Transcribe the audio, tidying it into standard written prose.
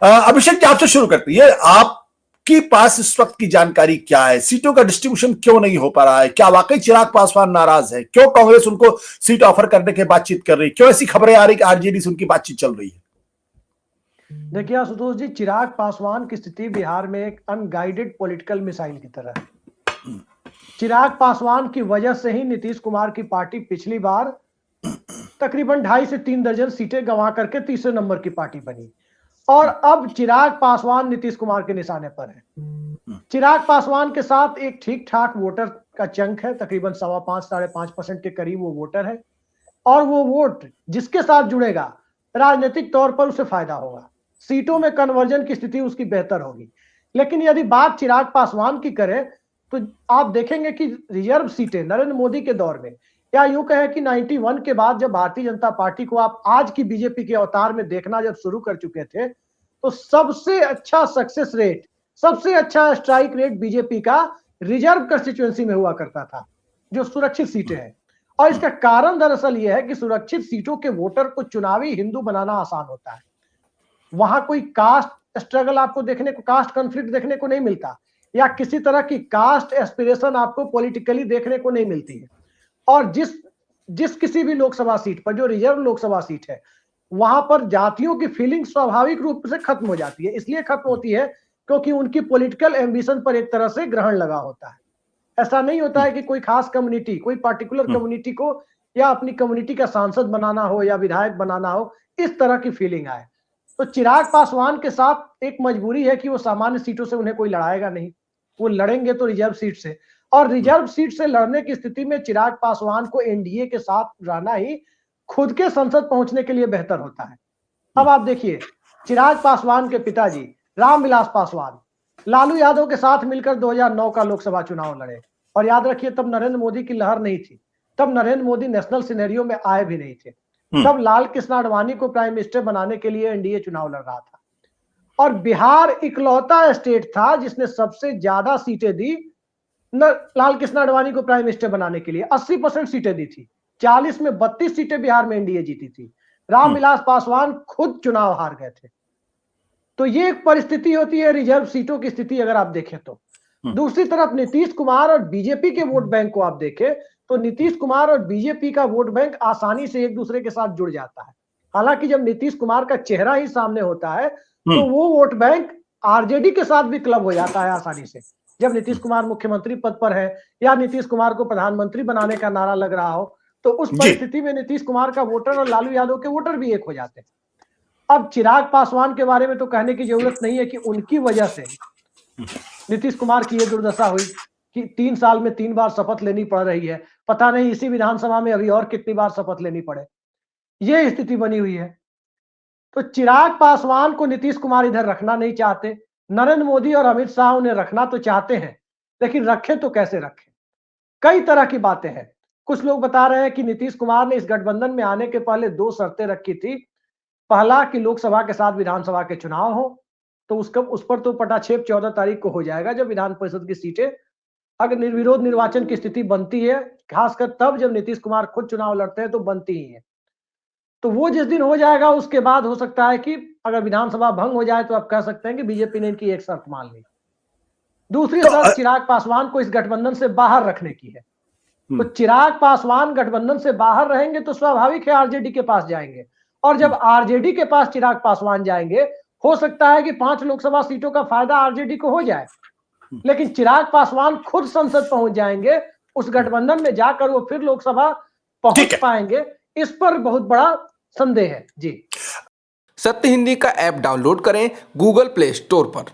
अभिषेक जी, आपसे शुरू करते हैं। आपके पास इस वक्त की जानकारी क्या है? सीटों का डिस्ट्रीब्यूशन क्यों नहीं हो पा रहा है? क्या वाकई चिराग पासवान नाराज है? क्यों कांग्रेस उनको सीट ऑफर करने की बातचीत कर रही है? क्यों ऐसी खबरें आ रही कि आरजेडी से उनकी बातचीत चल रही है? देखिए आशुतोष जी, चिराग पासवान की स्थिति बिहार में एक अनगाइडेड पॉलिटिकल मिसाइल की तरह है। चिराग पासवान की वजह से ही नीतीश कुमार की पार्टी पिछली बार तकरीबन 2.5 से 3 दर्जन सीटें गंवा करके तीसरे नंबर की पार्टी बनी, और अब चिराग पासवान नीतीश कुमार के निशाने पर है। चिराग पासवान के साथ एक ठीक ठाक वोटर का चंक है, तकरीबन 5.25-5.5% के करीब वो वोटर है, और वो वोट जिसके साथ जुड़ेगा राजनीतिक तौर पर उसे फायदा होगा, सीटों में कन्वर्जन की स्थिति उसकी बेहतर होगी। लेकिन यदि बात चिराग पासवान की करें तो आप देखेंगे कि रिजर्व सीटें नरेंद्र मोदी के दौर में, या यूं कहें कि 91 के बाद जब भारतीय जनता पार्टी को आप आज की बीजेपी के अवतार में देखना जब शुरू कर चुके थे, तो सबसे अच्छा सक्सेस रेट, सबसे अच्छा स्ट्राइक रेट बीजेपी का रिजर्व कंस्टिट्यूएंसी में हुआ करता था, जो सुरक्षित सीटें हैं। और इसका कारण दरअसल यह है कि सुरक्षित सीटों के वोटर को चुनावी हिंदू बनाना आसान होता है। वहां कोई कास्ट स्ट्रगल आपको देखने को, कास्ट कॉन्फ्लिक्ट देखने को नहीं मिलता, या किसी तरह की कास्ट एस्पिरेशन आपको पॉलिटिकली देखने को नहीं मिलती है। और जिस जिस किसी भी लोकसभा सीट पर, जो रिजर्व लोकसभा सीट है, वहां पर जातियों की फीलिंग स्वाभाविक रूप से खत्म हो जाती है। इसलिए खत्म होती है क्योंकि उनकी पॉलिटिकल एम्बिशन पर एक तरह से ग्रहण लगा होता है। ऐसा नहीं होता है कि कोई खास कम्युनिटी, कोई पार्टिकुलर कम्युनिटी को या अपनी कम्युनिटी का सांसद बनाना हो या विधायक बनाना हो, इस तरह की फीलिंग आए। तो चिराग पासवान के साथ एक मजबूरी है कि वो सामान्य सीटों से उन्हें कोई लड़ाएगा नहीं, वो लड़ेंगे तो रिजर्व सीट से, और रिजर्व सीट से लड़ने की स्थिति में चिराग पासवान को एनडीए के साथ रहना ही खुद के संसद पहुंचने के लिए बेहतर होता है। अब आप देखिए, चिराग पासवान के पिताजी रामविलास पासवान लालू यादव के साथ मिलकर 2009 का लोकसभा चुनाव लड़े, और याद रखिए तब नरेंद्र मोदी की लहर नहीं थी, तब नरेंद्र मोदी नेशनल सिनेरियो में आए भी नहीं थे, तब लाल कृष्ण आडवाणी को प्राइम मिनिस्टर बनाने के लिए एनडीए चुनाव लड़ रहा था। और बिहार इकलौता स्टेट था जिसने सबसे ज्यादा सीटें दी लाल कृष्ण आडवाणी को प्राइम मिनिस्टर बनाने के लिए, 80% सीटें दी थी। 40 में 32 सीटें बिहार में एनडीए जीती थी। रामविलास पासवान खुद चुनाव हार गए थे। तो ये एक परिस्थिति होती है रिजर्व सीटों की स्थिति, अगर आप देखें तो। दूसरी तरफ नीतीश कुमार और बीजेपी के वोट बैंक को आप देखें तो नीतीश कुमार और बीजेपी का वोट बैंक आसानी से एक दूसरे के साथ जुड़ जाता है। हालांकि जब नीतीश कुमार का चेहरा ही सामने होता है तो वो वोट बैंक आरजेडी के साथ भी क्लब हो जाता है आसानी से। जब नीतीश कुमार मुख्यमंत्री पद पर है या नीतीश कुमार को प्रधानमंत्री बनाने का नारा लग रहा हो, तो उस परिस्थिति में नीतीश कुमार का वोटर और लालू यादव के वोटर भी एक हो जाते हैं। अब चिराग पासवान के बारे में तो कहने की जरूरत नहीं है कि उनकी वजह से नीतीश कुमार की यह दुर्दशा हुई कि 3 साल में 3 बार शपथ लेनी पड़ रही है। पता नहीं इसी विधानसभा में अभी और कितनी बार शपथ लेनी पड़े, यह स्थिति बनी हुई है। तो चिराग पासवान को नीतीश कुमार इधर रखना नहीं चाहते, नरेंद्र मोदी और अमित शाह उन्हें रखना तो चाहते हैं, लेकिन रखें तो कैसे रखें? कई तरह की बातें हैं। कुछ लोग बता रहे हैं कि नीतीश कुमार ने इस गठबंधन में आने के पहले 2 शर्तें रखी थी। पहला कि लोकसभा के साथ विधानसभा के चुनाव हो, तो उस पर तो पटाक्षेप 14 तारीख को हो जाएगा, जब विधान परिषद की सीटें अगर निर्विरोध निर्वाचन की स्थिति बनती है, खासकर तब जब नीतीश कुमार खुद चुनाव लड़ते हैं तो बनती ही है। तो वो जिस दिन हो जाएगा उसके बाद हो सकता है कि अगर विधानसभा भंग हो जाए तो आप कह सकते हैं कि बीजेपी ने इनकी एक शर्त मान ली। दूसरी शर्त चिराग पासवान को इस गठबंधन से बाहर रखने की है। तो चिराग पासवान गठबंधन से बाहर रहेंगे तो स्वाभाविक है आरजेडी के पास जाएंगे, और जब आरजेडी के पास चिराग पासवान जाएंगे, हो सकता है कि 5 लोकसभा सीटों का फायदा आरजेडी को हो जाए, लेकिन चिराग पासवान खुद संसद पहुंच जाएंगे, उस गठबंधन में जाकर वो फिर लोकसभा पहुंच पाएंगे, इस पर बहुत बड़ा संदेह है। जी, सत्य हिंदी का ऐप डाउनलोड करें गूगल प्ले स्टोर पर।